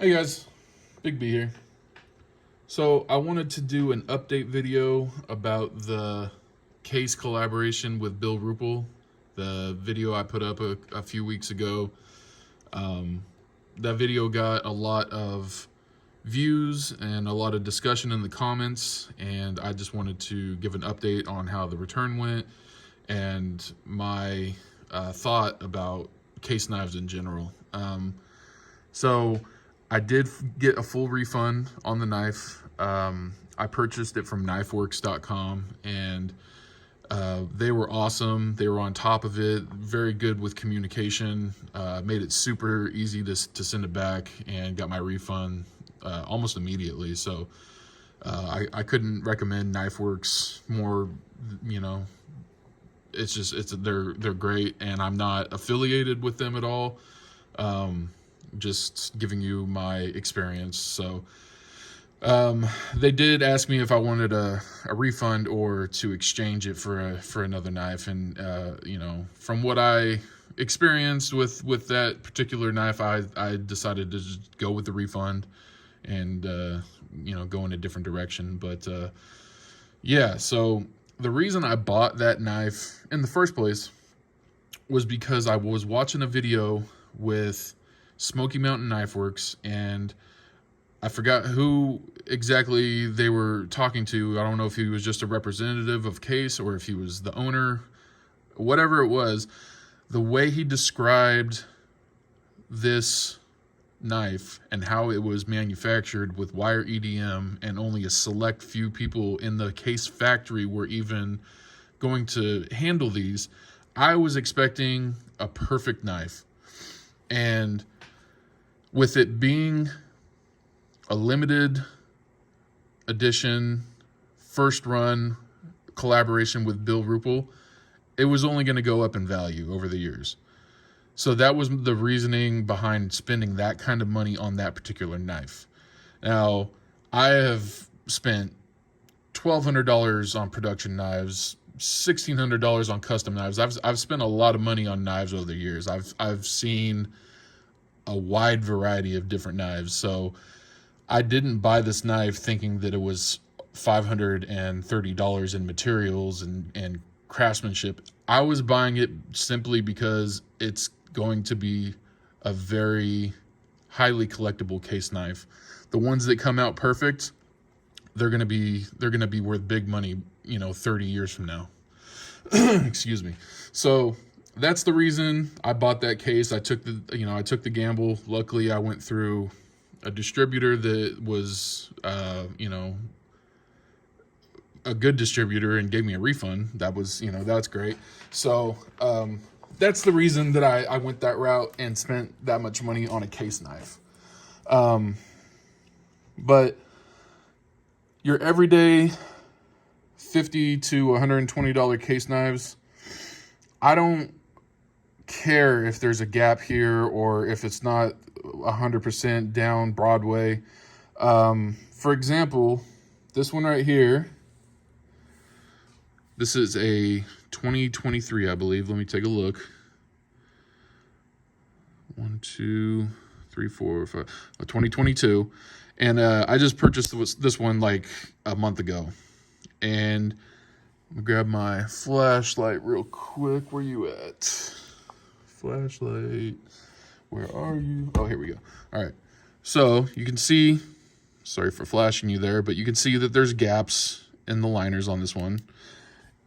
Hey guys, Big B here. So I wanted to do an update video about the case collaboration with Bill Ruple, the video I put up a few weeks ago. That video got a lot of views and a lot of discussion in the comments, and I just wanted to give an update on how the return went and my thought about case knives in general. So I did get a full refund on the knife. I purchased it from knifeworks.com, and they were awesome. They were on top of it, very good with communication, made it super easy to send it back, and got my refund almost immediately. So I couldn't recommend KnifeWorks more. You know, they're great, and I'm not affiliated with them at all. Just giving you my experience. So they did ask me if I wanted a refund or to exchange it for another knife, and you know, from what I experienced with that particular knife, I decided to just go with the refund and you know, go in a different direction. But yeah, so the reason I bought that knife in the first place was because I was watching a video with Smoky Mountain Knife Works, and I forgot who exactly they were talking to. I don't know if he was just a representative of Case or if he was the owner. Whatever it was, the way he described this knife and how it was manufactured with wire EDM, and only a select few people in the Case factory were even going to handle these, I was expecting a perfect knife. And with it being a limited edition, first run collaboration with Bill Ruple, it was only going to go up in value over the years. So that was the reasoning behind spending that kind of money on that particular knife. Now, I have spent $1,200 on production knives, $1,600 on custom knives. I've spent a lot of money on knives over the years. I've seen a wide variety of different knives. So I didn't buy this knife thinking that it was $530 in materials and craftsmanship. I was buying it simply because it's going to be a very highly collectible case knife. The ones that come out perfect, they're gonna be worth big money, you know, 30 years from now. Excuse me. So that's the reason I bought that case. I took the gamble. Luckily, I went through a distributor that was, you know, a good distributor and gave me a refund. That was, you know, that's great. So that's the reason that I went that route and spent that much money on a case knife. But your everyday $50 to $120 case knives, I don't care if there's a gap here or if it's not 100% down Broadway. For example, this one right here, this is a 2023, I believe. Let me take a look. 1, 2, 3, 4, 5, 2022. And I just purchased this one like a month ago. And I'm gonna grab my flashlight real quick. Where you at? Flashlight. Where are you? Oh, here we go. All right. So you can see, sorry for flashing you there, but you can see that there's gaps in the liners on this one.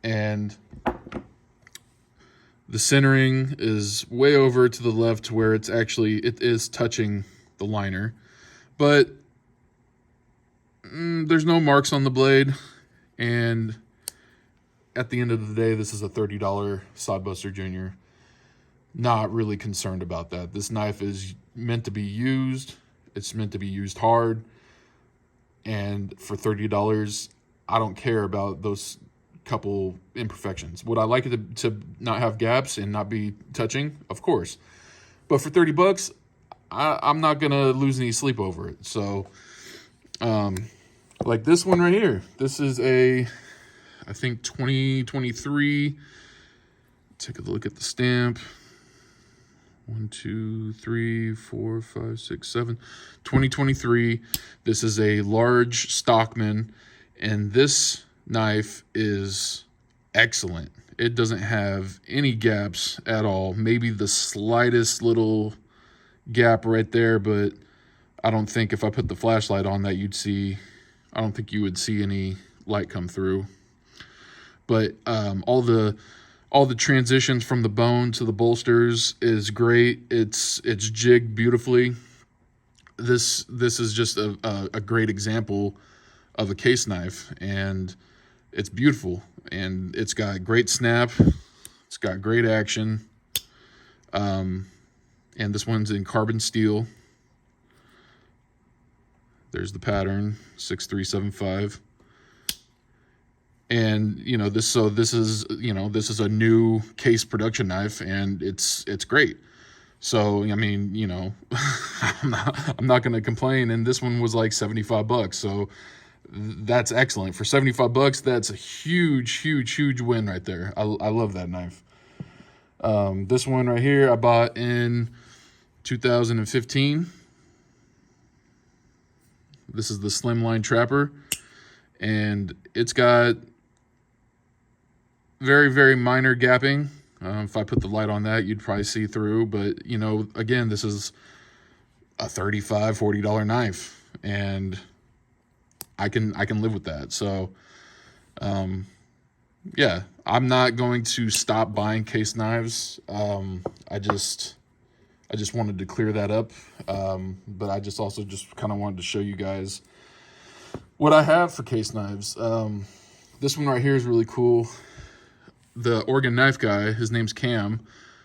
And the centering is way over to the left where it is touching the liner. But there's no marks on the blade. And at the end of the day, this is a $30 Sodbuster Junior. Not really concerned about that. This knife is meant to be used. It's meant to be used hard. And for $30, I don't care about those couple imperfections. Would I like it to not have gaps and not be touching? Of course. But for $30, I'm not going to lose any sleep over it. So, like this one right here. This is I think 2023. Take a look at the stamp. 1, 2, 3, 4, 5, 6, 7. 2023. This is a large Stockman, and this knife is excellent. It doesn't have any gaps at all. Maybe the slightest little gap right there, but I don't think if I put the flashlight on that you'd see, I don't think you would see any light come through. But all the transitions from the bone to the bolsters is great. It's jigged beautifully. This is just a great example of a case knife, and it's beautiful, and it's got great snap. It's got great action. And this one's in carbon steel. There's the pattern, 6375. And this is a new case production knife, and it's great. So I mean, I'm not going to complain. And this one was like $75, so that's excellent for $75. That's a huge win right there. I love that knife. This one right here I bought in 2015. This is the Slimline Trapper, and it's got very minor gapping. If I put the light on that, you'd probably see through, but again, this is a $35, $40 knife, and I can live with that. So yeah, I'm not going to stop buying case knives. I just wanted to clear that up, but I also kind of wanted to show you guys what I have for case knives. This one right here is really cool. The Oregon Knife Guy, his name's Cam.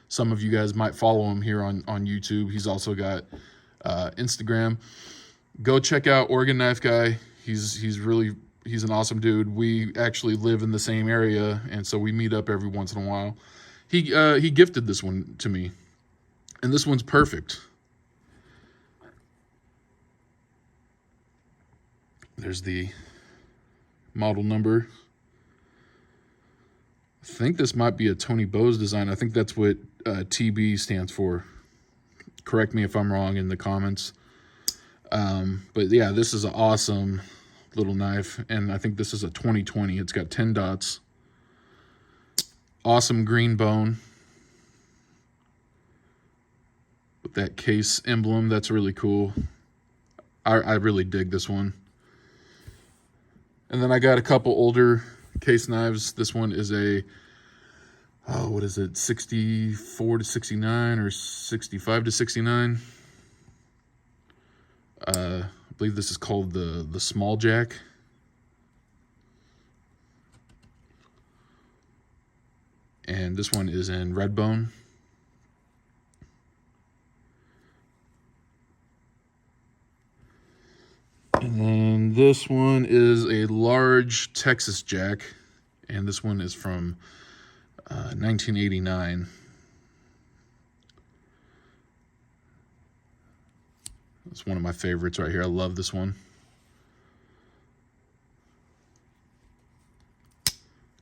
Some of you guys might follow him here on YouTube. He's also got Instagram. Go check out Oregon Knife Guy. He's an awesome dude. We actually live in the same area, and so we meet up every once in a while. He gifted this one to me, and this one's perfect. There's the model number. I think this might be a Tony Bose design. I think that's what TB stands for. Correct me if I'm wrong in the comments. But yeah, this is an awesome little knife, and I think this is a 2020. It's got 10 dots. Awesome green bone with that case emblem. That's really cool. I really dig this one. And then I got a couple older case knives. This one is a, what is it, 64 to 69 or 65 to 69. I believe this is called the Small Jack. And this one is in red bone. And then this one is a large Texas Jack, and this one is from 1989. It's one of my favorites right here. I love this one.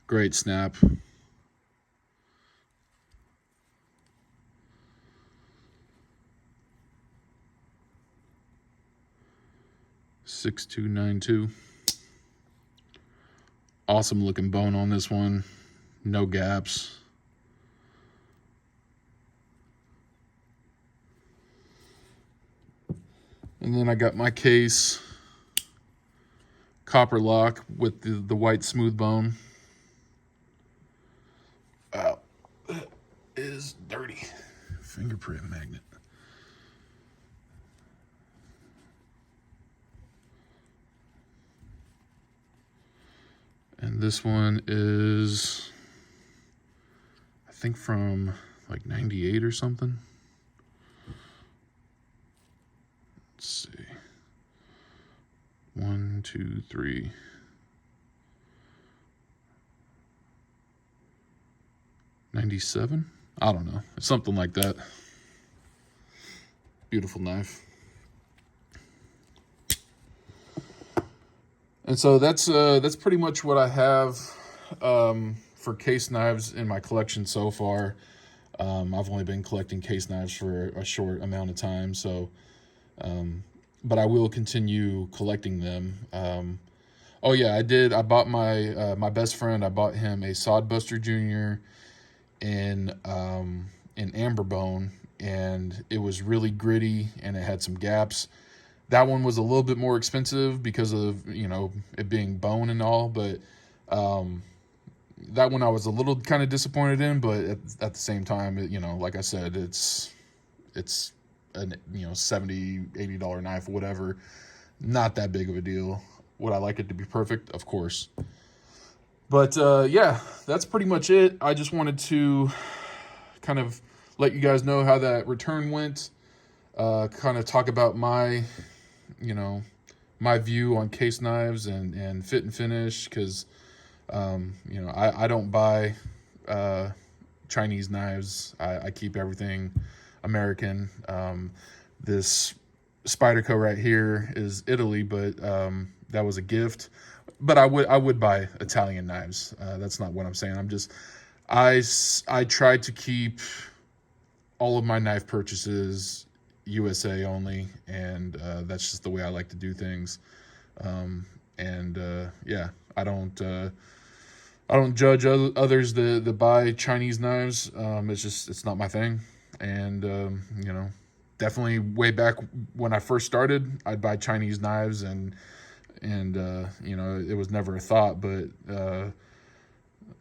Great snap. .6292. Awesome looking bone on this one. No gaps. And then I got my case, copper lock with the white smooth bone. Wow, that is dirty. Fingerprint magnet. And this one is, I think, from like 98 or something. Let's see. 1, 2, 3. '97? I don't know. Something like that. Beautiful knife. And so that's pretty much what I have for case knives in my collection so far. I've only been collecting case knives for a short amount of time, so but I will continue collecting them. Oh yeah, I did. I bought my best friend. I bought him a Sodbuster Junior in amber bone, and it was really gritty and it had some gaps. That one was a little bit more expensive because of, you know, it being bone and all, but that one I was a little kind of disappointed in, but at the same time, you know, like I said, it's a, you know, $70-$80 knife, whatever. Not that big of a deal. Would I like it to be perfect? Of course. But yeah, that's pretty much it. I just wanted to kind of let you guys know how that return went. Kind of talk about my, you know, my view on case knives and fit and finish, because you know, I don't buy Chinese knives. I keep everything American. This Spyderco right here is Italy, but that was a gift. But I would buy Italian knives. That's not what I'm saying. I'm just I try to keep all of my knife purchases USA only, and that's just the way I like to do things. Yeah, I don't judge others that buy Chinese knives. It's not my thing. And you know, definitely way back when I first started, I'd buy Chinese knives, and you know, it was never a thought. But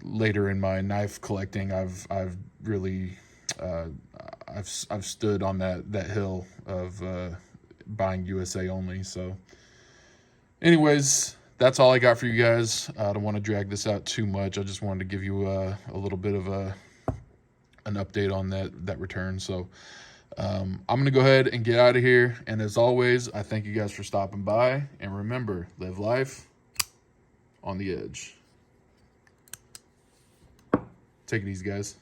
later in my knife collecting, I've really I've stood on that hill of buying USA only. So anyways, that's all I got for you guys. I don't want to drag this out too much. I just wanted to give you a little bit of an update on that return. So I'm going to go ahead and get out of here. And as always, I thank you guys for stopping by. And remember, live life on the edge. Take it easy, guys.